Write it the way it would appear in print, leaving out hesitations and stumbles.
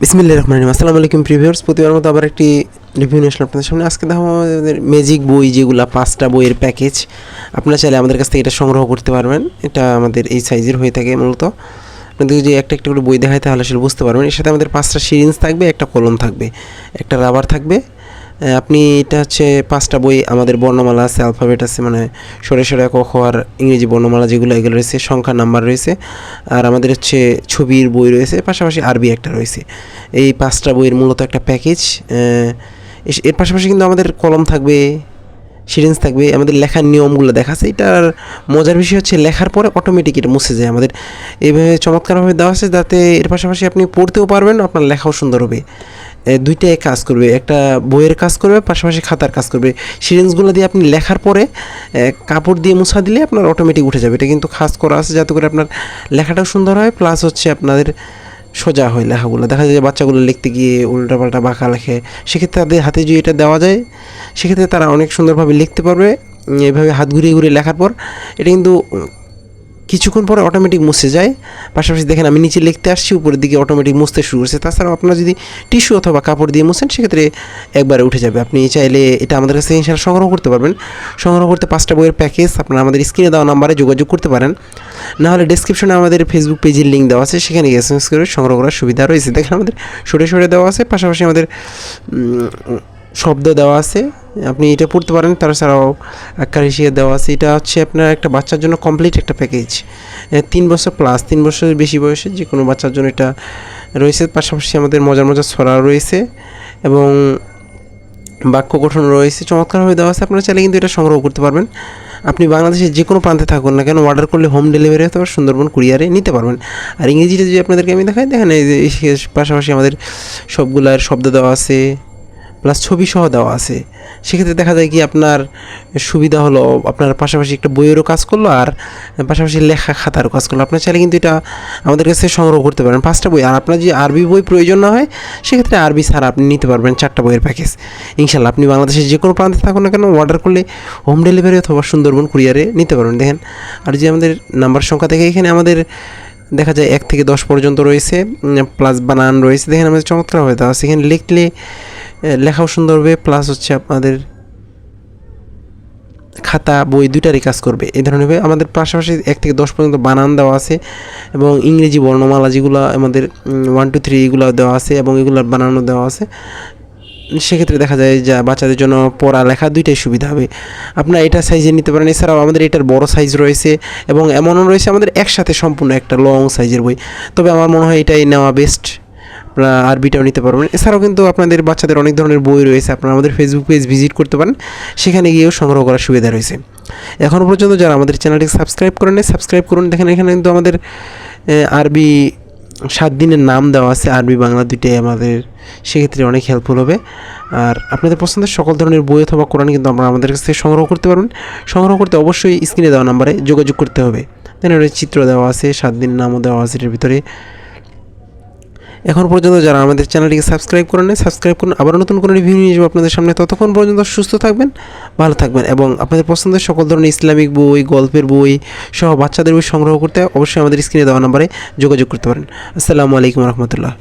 বিসমিল্লাহির রহমানির রহিম। আসসালামু আলাইকুম প্রিভিউয়ার্স, প্রতিবার মতো আবার একটি রিভিউ নিয়ে আসলাম আপনাদের সামনে। আজকে দেখাবো আমাদের ম্যাজিক বই, যেগুলো 5টা বইয়ের প্যাকেজ। আপনারা চাইলে আমাদের কাছ থেকে এটা সংগ্রহ করতে পারবেন। এটা আমাদের এই সাইজের হয়ে থাকে মূলত। আপনাদের যদি একটা একটা করে বই দেখায় তাহলে আসলে বুঝতে পারবেন। এর সাথে আমাদের 5টা সিরিঞ্জ থাকবে, একটা কলম থাকবে, একটা রাবার থাকবে। আপনি এটা হচ্ছে 5টা বই, আমাদের বর্ণমালা আছে, অ্যালফাবেট আছে, মানে সরে সরে ক খ আর ইংরেজি বর্ণমালা যেগুলো এগুলো রয়েছে, সংখ্যা নাম্বার রয়েছে, আর আমাদের হচ্ছে ছবির বই রয়েছে, পাশাপাশি আরবি একটা রয়েছে। এই 5টা বইয়ের মূলত একটা প্যাকেজ। এর পাশাপাশি কিন্তু আমাদের কলম থাকবে, সিরিঞ্জ থাকবে, আমাদের লেখার নিয়মগুলো দেখাচ্ছে। এটার মজার বিষয় হচ্ছে লেখার পরে অটোমেটিক এটা মুছে যায়। আমাদের এইভাবে চমৎকারভাবে দেওয়া আছে, যাতে এর পাশাপাশি আপনি পড়তেও পারবেন, আপনার লেখাও সুন্দর হবে। দুইটাই কাজ করবে, একটা বইয়ের কাজ করবে, পাশাপাশি খাতার কাজ করবে। সিরিঞ্জগুলো দিয়ে আপনি লেখার পরে কাপড় দিয়ে মুছা দিলে আপনার অটোমেটিক উঠে যাবে। এটা কিন্তু খাস করা আছে যাতে করে আপনার লেখাটাও সুন্দর হয়, প্লাস হচ্ছে আপনাদের সোজা হয় লেখাগুলো। দেখা যায় যে বাচ্চাগুলো লিখতে গিয়ে উল্টাপাল্টা বাঁকা লেখে, সেক্ষেত্রে তাদের হাতে যদি এটা দেওয়া যায়, সেক্ষেত্রে তারা অনেক সুন্দরভাবে লিখতে পারবে। এইভাবে হাত ঘুরিয়ে ঘুরিয়ে লেখার পর এটা কিন্তু কিছুক্ষণ পরে অটোমেটিক মুছে যায়। পাশাপাশি দেখেন আমি নিচে লিখতে আসছি, উপরের দিকে অটোমেটিক মুছতে শুরু করছে। তাছাড়াও আপনারা যদি টিস্যু অথবা কাপড় দিয়ে মুছেন, সেক্ষেত্রে একবারে উঠে যাবে। আপনি চাইলে এটা আমাদের কাছে ইনশাআল্লাহ সংগ্রহ করতে পারবেন। সংগ্রহ করতে 5টা বইয়ের প্যাকেজ আপনারা আমাদের স্ক্রিনে দেওয়া নাম্বারে যোগাযোগ করতে পারেন, নাহলে ডেসক্রিপশনে আমাদের ফেসবুক পেজের লিঙ্ক দেওয়া আছে, সেখানে গিয়ে এসএমএস করে সংগ্রহ করার সুবিধা রয়েছে। দেখেন আমাদের সরে সরে দেওয়া আছে, পাশাপাশি আমাদের শব্দ দেওয়া আছে, আপনি এটা পড়তে পারেন। তাছাড়াও কারিশিয়া দেওয়া আছে। এটা হচ্ছে আপনার একটা বাচ্চার জন্য কমপ্লিট একটা প্যাকেজ, 3 বছর প্লাস, 3 বছরের বেশি বয়সে যে কোনো বাচ্চার জন্য এটা রয়েছে। পাশাপাশি আমাদের মজার মজার ছড়া রয়েছে এবং বাক্য গঠন রয়েছে, চমৎকারভাবে দেওয়া আছে। আপনারা চাইলে কিন্তু এটা সংগ্রহ করতে পারবেন। আপনি বাংলাদেশের যে কোনো প্রান্তে থাকুন না কেন, অর্ডার করলে হোম ডেলিভারি অথবা সুন্দরবন কুরিয়ারে নিতে পারবেন। আর ইংরেজিটা যদি আপনাদেরকে আমি দেখাই, দেখেন এই যে পাশাপাশি আমাদের সবগুলার শব্দ দেওয়া আছে, প্লাস ছবি সহ দেওয়া আছে। সেক্ষেত্রে দেখা যায় কি আপনার সুবিধা হলো, আপনার পাশাপাশি একটা বইয়েরও কাজ করলো, আর পাশাপাশি লেখা খাতারও কাজ করলো। আপনার চাইলে কিন্তু এটা আমাদের কাছে সংগ্রহ করতে পারেন 5টা বই। আর আপনার যদি আরবি বই প্রয়োজন না হয়, সেক্ষেত্রে আরবি ছাড়া আপনি নিতে পারবেন 4টা বইয়ের প্যাকেজ ইনশাল্লাহ। আপনি বাংলাদেশের যে কোনো প্রান্তে থাকুন না কেন, অর্ডার করলে হোম ডেলিভারি অথবা সুন্দরবন কুরিয়ারে নিতে পারবেন। দেখেন, আর যে আমাদের নাম্বার সংখ্যা দেখে এখানে আমাদের দেখা যায় 1 থেকে 10 পর্যন্ত রয়েছে, প্লাস বানান রয়েছে। দেখেন আমাদের চমৎকার হয়ে দেওয়া আছে। এখানে লিখলে লেখাও সুন্দর হবে, প্লাস হচ্ছে আপনাদের খাতা বই দুইটারই কাজ করবে। এই ধরনের আমাদের পাশাপাশি 1 থেকে 10 পর্যন্ত বানান দেওয়া আছে, এবং ইংরেজি বর্ণমালা যেগুলো আমাদের 1 2 3 এগুলো দেওয়া আছে, এবং এগুলোর বানানো দেওয়া আছে। সেক্ষেত্রে দেখা যায় যে বাচ্চাদের জন্য পড়া লেখা দুইটাই সুবিধা হবে। আপনারা এটা সাইজে নিতে পারেন। এছাড়াও আমাদের এটার বড় সাইজ রয়েছে, এবং এমনও রয়েছে আমাদের একসাথে সম্পূর্ণ একটা লং সাইজের বই। তবে আমার মনে হয় এটাই নেওয়া বেস্ট। আপনারা আরবিটাও নিতে পারবেন। এছাড়াও কিন্তু আপনাদের বাচ্চাদের অনেক ধরনের বই রয়েছে, আপনারা আমাদের ফেসবুক পেজ ভিজিট করতে পারেন, সেখানে গিয়েও সংগ্রহ করার সুবিধা রয়েছে। এখনও পর্যন্ত যারা আমাদের চ্যানেলটিকে সাবস্ক্রাইব করেন, সাবস্ক্রাইব করুন। দেখেন এখানে কিন্তু আমাদের আরবি 7 দিনের নাম দেওয়া আছে, আরবি বাংলা দুইটাই আমাদের, সেক্ষেত্রে অনেক হেল্পফুল হবে। আর আপনাদের পছন্দের সকল ধরনের বই অথবা কোরআন কিন্তু আমরা আমাদের কাছ থেকে সংগ্রহ করতে পারবেন। সংগ্রহ করতে অবশ্যই স্ক্রিনে দেওয়া নাম্বারে যোগাযোগ করতে হবে। দেখেন চিত্র দেওয়া আছে, 7 দিনের নামও দেওয়া আছে এর ভিতরে। এখন পর্যন্ত যারা আমাদের চ্যানেলটিকে সাবস্ক্রাইব করেন, সাবস্ক্রাইব করুন। আবার নতুন কোনো রিভিউ নিয়ে যাবো আপনাদের সামনে। ততক্ষণ পর্যন্ত সুস্থ থাকবেন, ভালো থাকবেন, এবং আপনাদের পছন্দের সকল ধরনের ইসলামিক বই, গল্পের বই সহ বাচ্চাদের বই সংগ্রহ করতে অবশ্যই আমাদের স্ক্রিনে দেওয়া নাম্বারে যোগাযোগ করতে পারেন। আসসালামু আলাইকুম রহমতুল্লাহ।